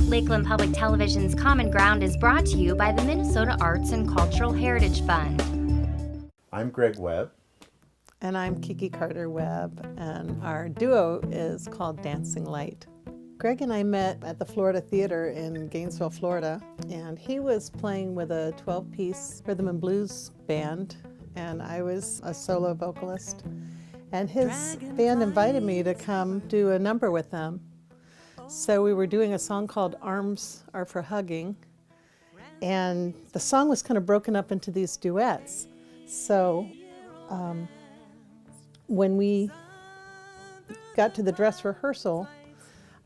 Lakeland Public Television's Common Ground is brought to you by the Minnesota Arts and Cultural Heritage Fund. I'm Greg Webb. And I'm Kiki Webb, and our duo is called Dancing Light. Greg and I met at the Florida Theater in Gainesville, Florida, and he was playing with a 12-piece rhythm and blues band, and I was a solo vocalist. And his band invited me to come do a number with them. So we were doing a song called Arms Are for Hugging, and the song was kind of broken up into these duets. So when we got to the dress rehearsal,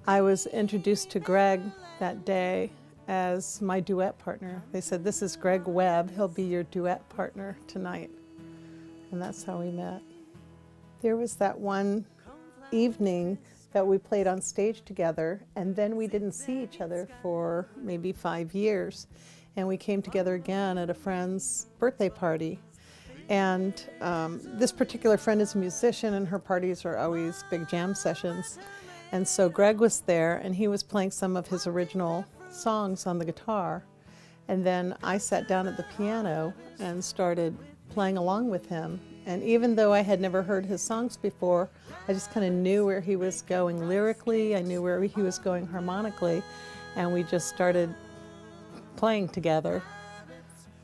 I was introduced to Greg that day as my duet partner. They said, "This is Greg Webb, he'll be your duet partner tonight." And that's how we met. There was that one evening that we played on stage together, and then we didn't see each other for maybe 5 years. And we came together again at a friend's birthday party. And this particular friend is a musician, and her parties are always big jam sessions. And so Greg was there, and he was playing some of his original songs on the guitar. And then I sat down at the piano and started playing along with him. And even though I had never heard his songs before, I just kind of knew where he was going lyrically, I knew where he was going harmonically, and we just started playing together.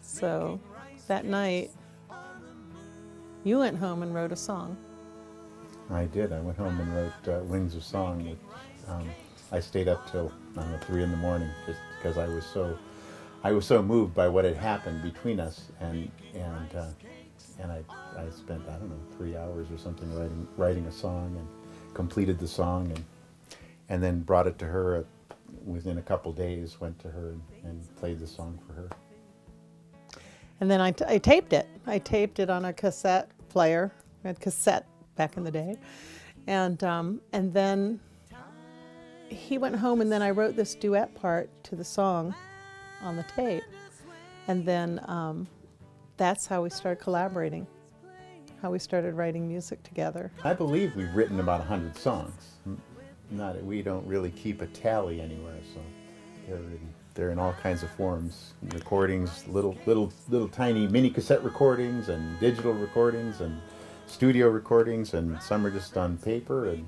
So that night, you went home and wrote a song. I did. I went home and wrote Wings of Song. Which, I stayed up till 3 in the morning just because I was so moved by what had happened between us, and I spent 3 hours or something writing a song, and completed the song, and then brought it to her within a couple days. Went to her and played the song for her. And then I taped it. I taped it on a cassette player. I had cassette back in the day. And then he went home, and then I wrote this duet part to the song on the tape. And then that's how we started collaborating, how we started writing music together. I believe we've written about 100 songs. We don't really keep a tally anywhere, so they're in all kinds of forms. Recordings, little tiny mini cassette recordings, and digital recordings, and studio recordings, and some are just on paper, and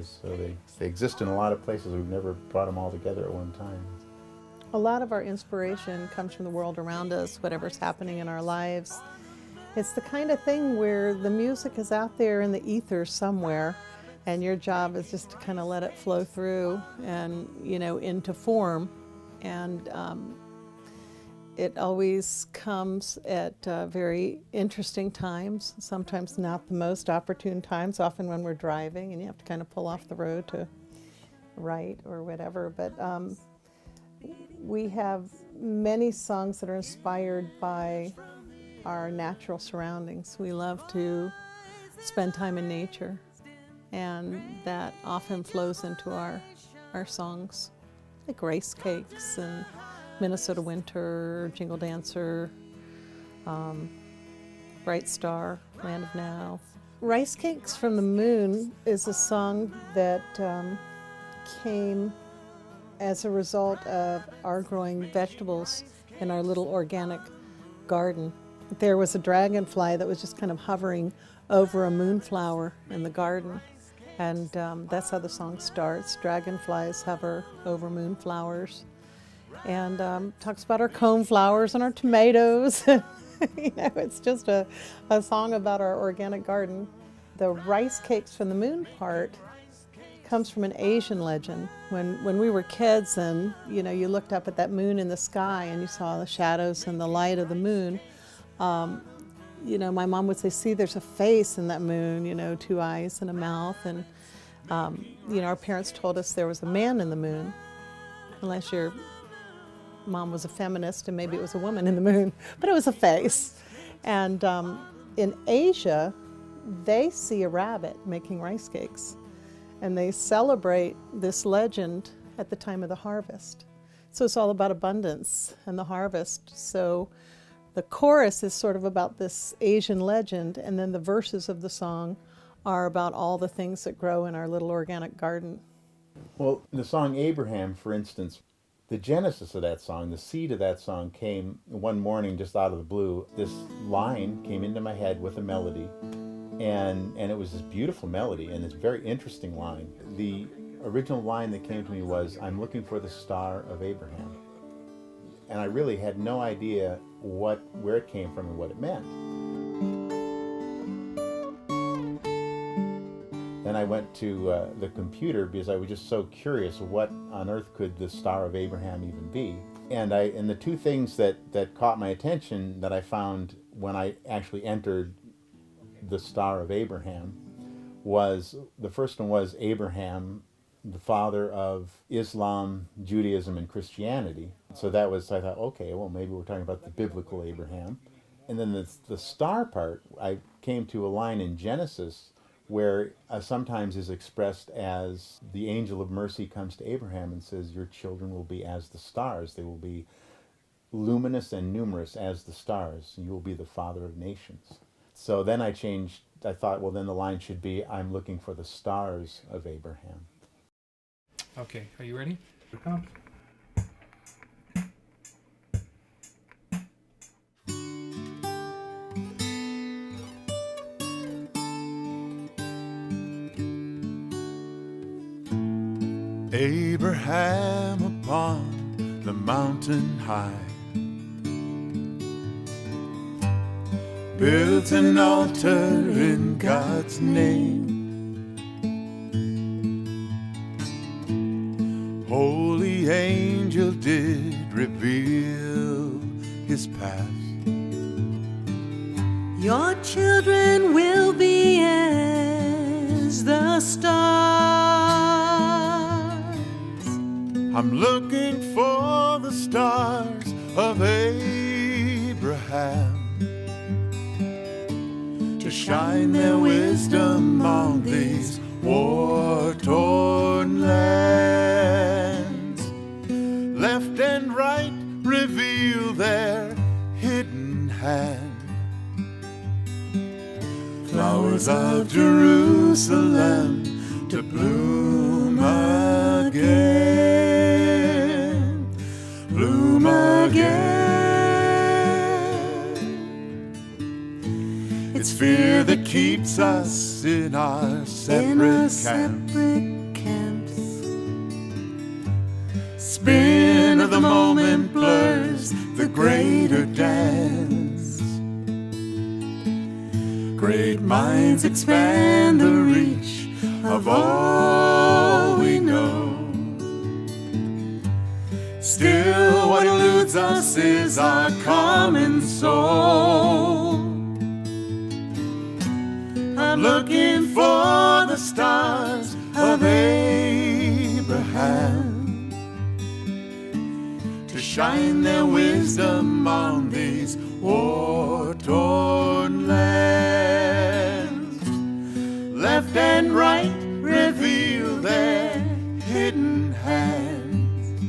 so they exist in a lot of places. We've never brought them all together at one time. A lot of our inspiration comes from the world around us, whatever's happening in our lives. It's the kind of thing where the music is out there in the ether somewhere, and your job is just to kind of let it flow through and, into form. And it always comes at very interesting times, sometimes not the most opportune times, often when we're driving and you have to kind of pull off the road to write or whatever. But we have many songs that are inspired by our natural surroundings. We love to spend time in nature, and that often flows into our songs, like Rice Cakes and Minnesota Winter, Jingle Dancer, Bright Star, Land of Now. Rice Cakes from the Moon is a song that came as a result of our growing vegetables in our little organic garden. There was a dragonfly that was just kind of hovering over a moonflower in the garden. And that's how the song starts. Dragonflies hover over moonflowers. And talks about our coneflowers and our tomatoes. It's just a song about our organic garden. The Rice Cakes from the Moon part comes from an Asian legend. When we were kids and you looked up at that moon in the sky and you saw the shadows and the light of the moon, my mom would say, "See, there's a face in that moon, 2 eyes and a mouth." And our parents told us there was a man in the moon, unless your mom was a feminist and maybe it was a woman in the moon, but it was a face. And in Asia, they see a rabbit making rice cakes, and they celebrate this legend at the time of the harvest. So it's all about abundance and the harvest. So the chorus is sort of about this Asian legend, and then the verses of the song are about all the things that grow in our little organic garden. Well, the song Abraham, for instance, The genesis of that song, the seed of that song, came one morning just out of the blue. This line came into my head with a melody, and it was this beautiful melody, and it's a very interesting line. The original line that came to me was, "I'm looking for the Star of Abraham." And I really had no idea where it came from and what it meant. Then I went to the computer because I was just so curious, what on earth could the Star of Abraham even be? And the two things that caught my attention that I found when I actually entered the Star of Abraham was, the first one was Abraham, the father of Islam, Judaism, and Christianity. So that was, I thought, okay, well, maybe we're talking about the biblical Abraham. And then the star part, I came to a line in Genesis where sometimes is expressed as the angel of mercy comes to Abraham and says, "Your children will be as the stars. They will be luminous and numerous as the stars. And you will be the father of nations." So then I changed. I thought, well, then the line should be, "I'm looking for the stars of Abraham." Okay, are you ready? Here it comes. Abraham upon the mountain high built an altar in God's name. Holy angel did reveal his path. Your children will be as the stars. I'm looking for the stars of Abraham to shine their wisdom on these war-torn lands. Left and right reveal their hidden hand. Flowers of Jerusalem to bloom again, bloom again. It's fear that keeps us in our separate camps. Spin of the moment blurs the greater dance. Great minds expand the reach of all we know. Still what eludes us is our common soul. I'm looking for the stars of Abraham to shine their wisdom on these war-torn lands. Left and right reveal their hidden hands.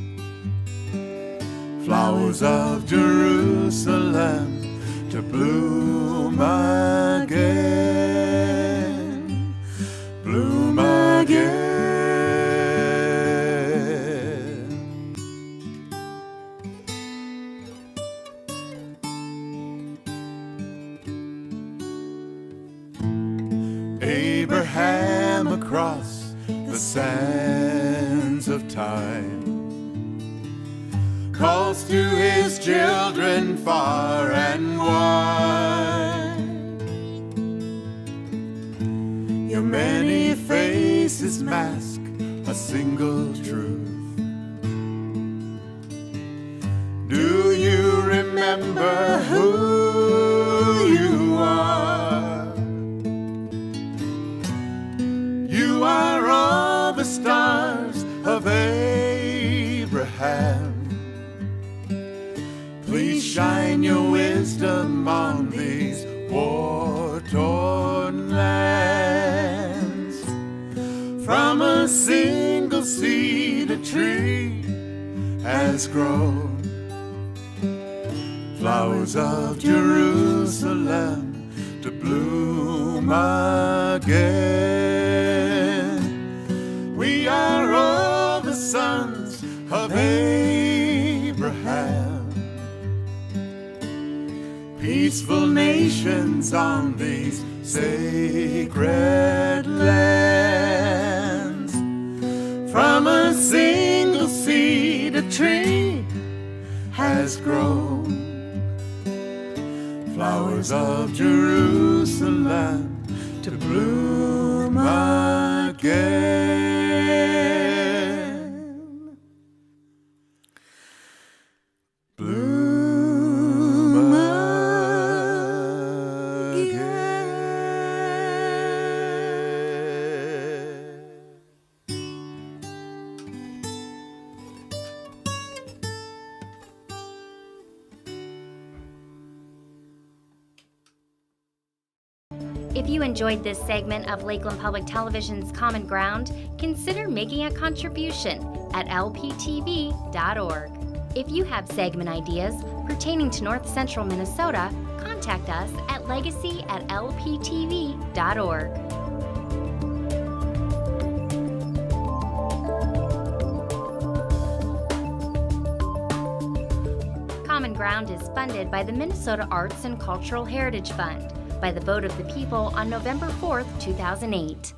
Flowers of Jerusalem to bloom again, bloom again. Abraham across the sands of time calls to his children far and wide. Your many faces mask a single truth. Do you remember who you are? You are all the stars of Abraham. Please shine your wisdom on these war-torn lands. From a single seed a tree has grown. Flowers of Jerusalem to bloom again. We are all the sons of Abraham. Abraham. Peaceful nations on these sacred lands. From a single seed a tree has grown. Flowers of Jerusalem to bloom again. Bloom again. If you enjoyed this segment of Lakeland Public Television's Common Ground, consider making a contribution at lptv.org. If you have segment ideas pertaining to North Central Minnesota, contact us at legacy@lptv.org. Common Ground is funded by the Minnesota Arts and Cultural Heritage Fund by the vote of the people on November 4th, 2008.